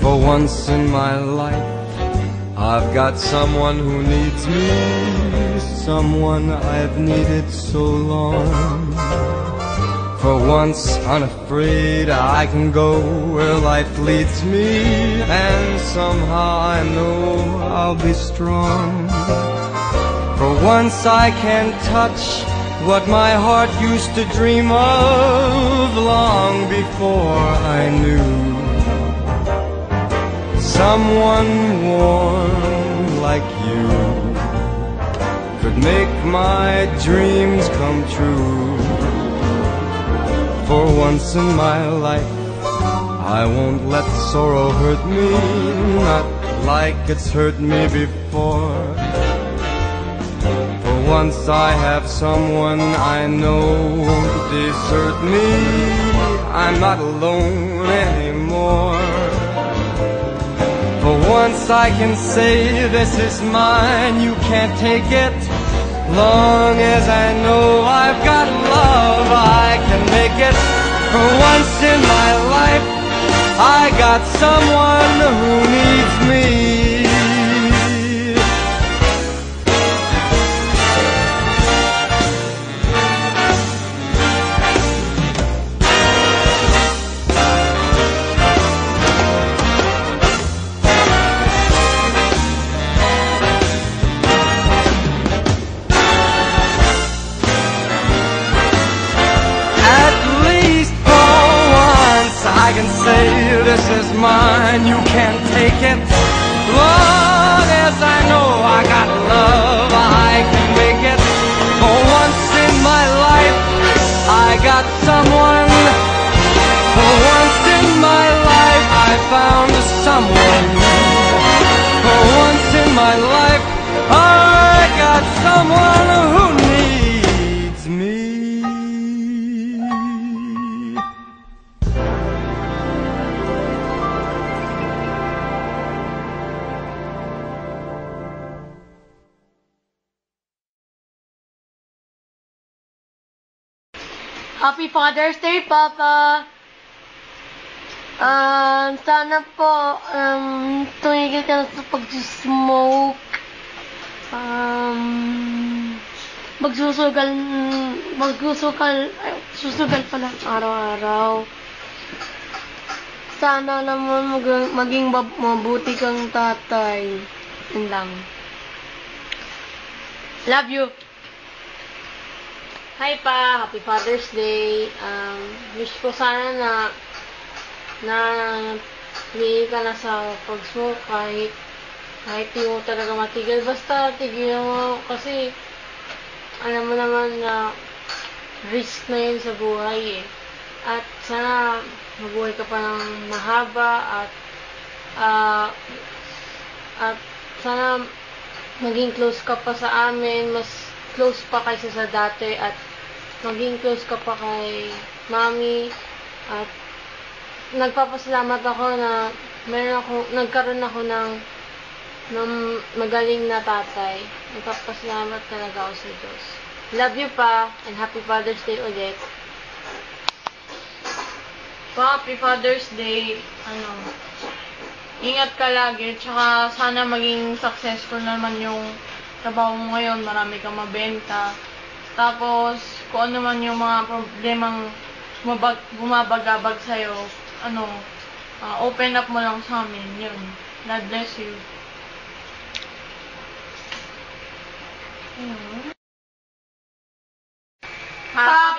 For once in my life, I've got someone who needs me, someone I've needed so long. For once unafraid, I can go where life leads me, and somehow I know I'll be strong. For once I can touch what my heart used to dream of long before I knew. Someone warm like you could make my dreams come true. For once in my life, I won't let sorrow hurt me, not like it's hurt me before. For once I have someone I know won't desert me, I'm not alone anymore. For once I can say this is mine, you can't take it. Long as I know I've got love, I can make it. For once in my life, I got someone who needs me. I can say this is mine, you can't take it. Long as I know I got love, I can make it. For once in my life, I got someone. For once in my life, I found someone. For once in my life, I got someone who needs me. Happy Father's Day, Papa! Sana po, tumigil ka na sa pag-smoke. Susugal pala araw-araw. Sana naman maging mabuti kang tatay. Yun lang. Love you! Hi pa! Happy Father's Day! Wish ko sana na tumigil ka na sa pag-smoke kahit di mo talaga matigil. Basta tigil mo kasi alam mo naman na risk na yun sa buhay eh. At sana mabuhay ka pa ng mahaba at sana maging close ka pa sa amin, mas close pa kaysa sa dati, at maging close ka pa kay Mami. At nagpapasalamat ako na nagkaroon ako ng magaling na tatay. Nagpapasalamat talaga ako sa Diyos. Love you pa, and Happy Father's Day ulit. Pa, Happy Father's Day. Ingat ka lagi, tsaka sana maging successful naman yung trabaho mo ngayon, marami kang mabenta. Tapos, kung ano man yung mga problemang bumabagabag sa'yo, open up mo lang sa amin, yun. God bless you. Pa!